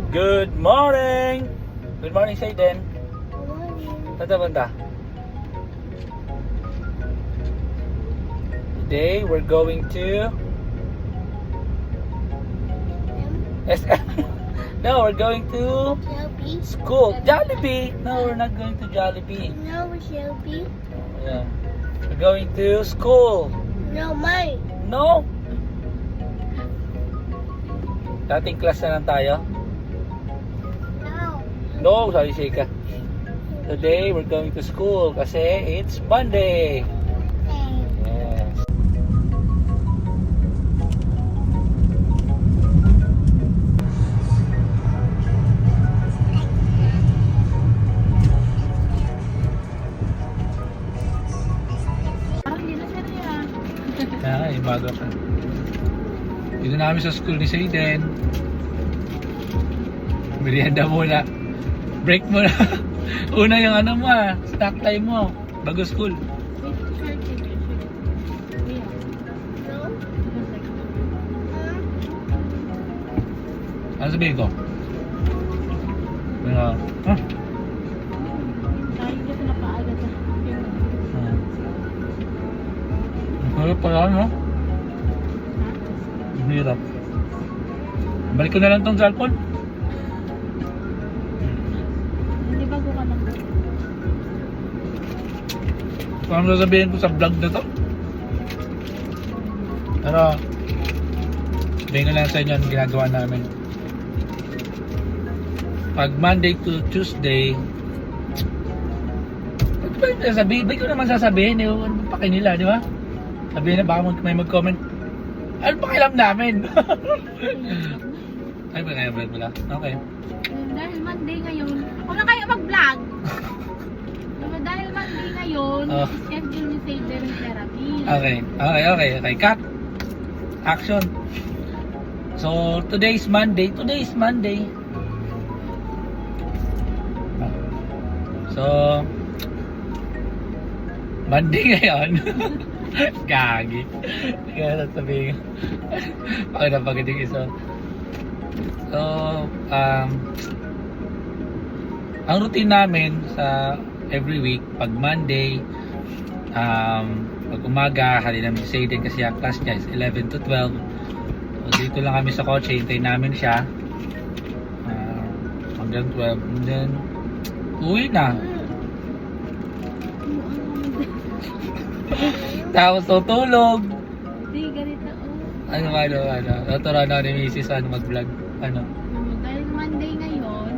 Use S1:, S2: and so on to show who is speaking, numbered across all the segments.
S1: Good morning! Good morning, Sayden. Tata banda. Today we're going to SM. No, we're going to
S2: Jollibee.
S1: school. Jollibee. No, we're not going to Jollibee.
S2: No, Jollibee.
S1: Yeah. We're going to school.
S2: No, mine.
S1: No. Dating class na lang tayo.
S2: No.
S1: No, sorry Sheikah. Today we're going to school kasi it's Monday. Yes.
S2: Parang hindi na siya niya.
S1: Ay, bago pa. Dito namin sa school ni Sayden. Merienda muna. Break muna. Una yung ano mo snack time mo. Bago school.
S2: No.
S1: Ano sabihin ko? Mga, Ang hirap pala, no? Ang hirap. Balik ko na lang tong cellphone.
S2: Hindi bago ka lang.
S1: Kung ano sasabihin ko sa vlog na to. Pero, sabihin ko lang sa inyo ang ginagawa namin. Pag Monday to Tuesday, ano ba yung sasabihin? Ba't ko naman sasabihin? Ano ba paki nila, di ba? Sabihin na baka may mag-comment. Ano ba kailam namin? Ay, ba kaya vlog pala? Okay.
S2: Dahil Monday ngayon, ako na kayo mag-vlog. Dahil Monday ngayon, schedule ni Saber ng therapy.
S1: Okay. Cut. Action. So, today is Monday. So, Monday ngayon. Gagi. Kaya sasabihin. Bakit napagaling isa? So, ang routine namin sa every week, pag Monday, pag umaga, hali namin si Sayden kasi ang class niya is 11 to 12. So, dito lang kami sa kotse, hintayin namin siya hanggang 12. And then, uwi na. Tapos tutulog.
S2: Hindi, ganito.
S1: Ano. Natural na ni Mrs. mag-vlog.
S2: Dahil Monday ngayon,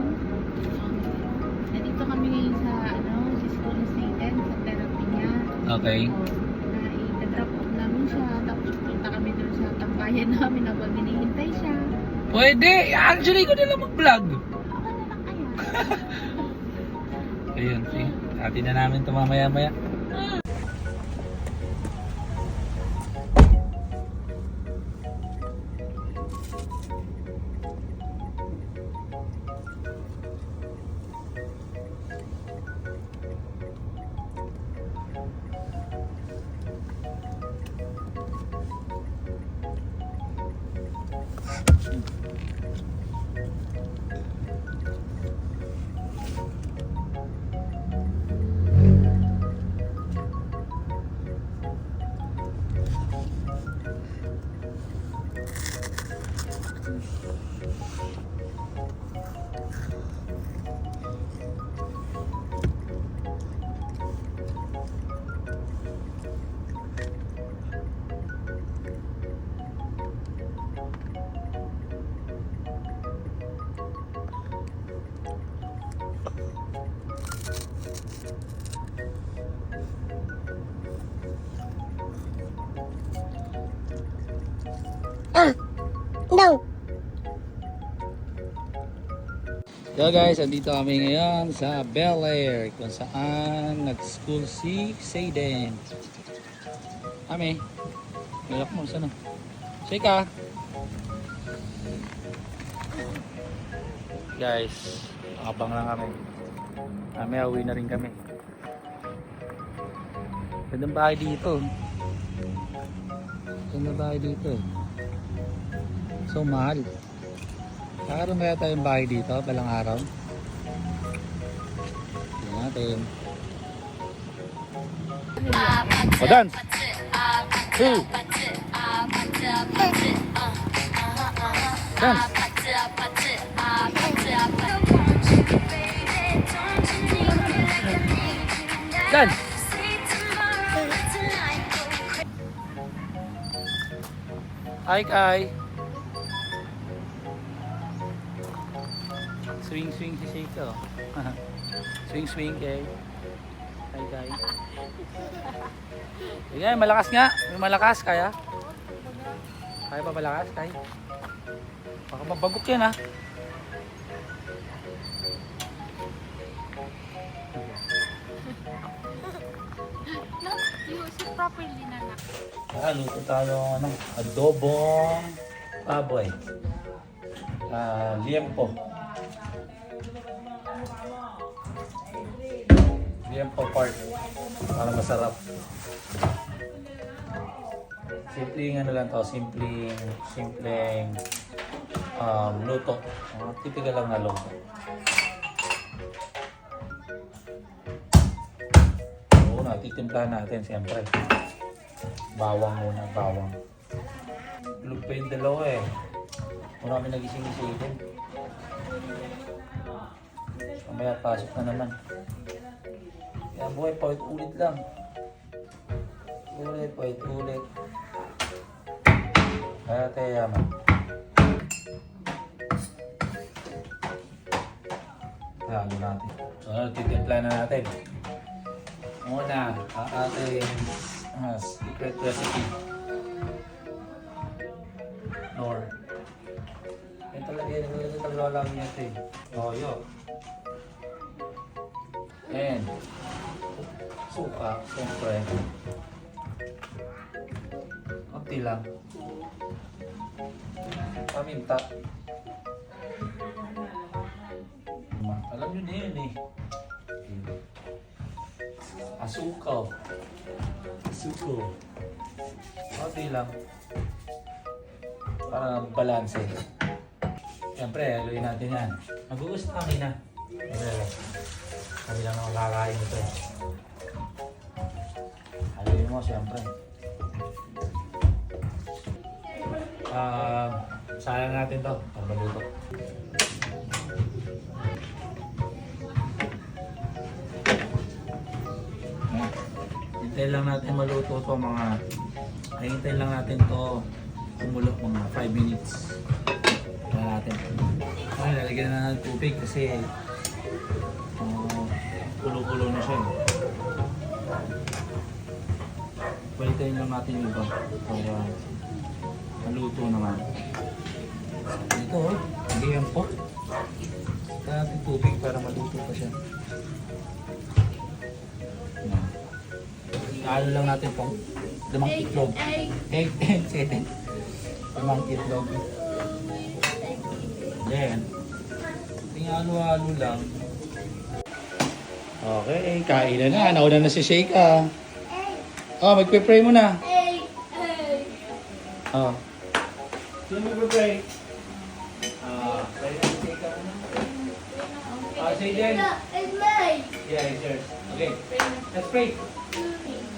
S2: nandito kami ngayon sa sa school ni Sayden, sa therapy niya.
S1: Okay.
S2: I-drop off namin siya, tapos punta kami doon sa tambayan namin habang hinihintay siya.
S1: Pwede. Actually, ko nila mag-vlog.
S2: Ako na lang kaya.
S1: Ayun, see. Atin na namin ito mamaya-maya.
S2: No.
S1: So guys, andito kami ngayon sa Bel Air kung saan nag-school si Sayden. Kami. Malak mo, sana. Sheikah. Guys, abang lang kami. Mamaya uwi na rin kami. Gandang bahay dito. Gandang bahay dito. So mahal. Nakaroon kaya tayong bahay dito, balang araw. Tingnan natin. O, dance! 2! Dance! Dance! Hi, Kai! Swing si Sheiko. Swing kay. Hi, Kai. Sige, malakas nga. May malakas, kaya? Kaya pa malakas, Kai? Baka mabagok yan, ha?
S2: No, use it properly na na.
S1: Luto tayo ng adobong baboy. Liempo. Liempo part. Para masarap. Simpleng ano lang to, simpleng luto. Typical lang na luto. Oo, titimplahan natin siyempre. Bawang muna, bawang. Tulog pa yung dalawa eh. Muna kami nagising-isipin. Mamaya pasok na naman. Kaya buhay, paulit-ulit lang. Paulit-ulit. Kaya tayo yaman. Halo natin. So, titimpla na natin. Muna, ang ating secret recipe. Nor. Yan talaga yan. Ito talaga lang yan ito eh. Toyo. And suka, siyempre. Kunti lang. Paminta. Alam nyo na yun eh. Asukal. Kunti lang. Para balanse. Siyempre, haluin natin yan. Mag-uus na kami na. Kami lang naman kakain ito eh. Haluin mo, siyempre. Sayang natin to. Para maluto. Hintayin lang natin maluto to mga... Hintayin lang natin to kumulok mga 5 minutes. Kaya natin. Okay, lalagyan na ng tubig kasi kulo-kulo na siya. Balitain lang natin yung iba para maluto naman. Ito lagyan po. Kaya natin tubig para maluto pa siya. Ano lang natin pong 5 itlog. Egg, 7. 5 itlog. Then, tingalo-halo lang. Okay, kain na. Nauna na si Sheika. Oh, magpe-pray mo na. Oh. Sino magpe-pray? Pray na si Sheika muna. Say then.
S3: It's mine.
S1: Yeah, it's yours. Okay, let's pray.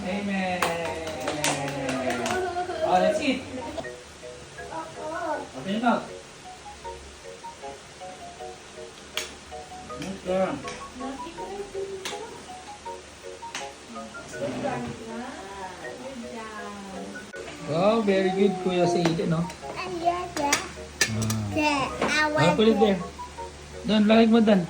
S1: Amen. Oh, let's eat. Open your mouth. Okay. Wow, very good Kuya Saiden, no?
S3: Yeah.
S1: Ah, put it there. Doon, lamig mo doon.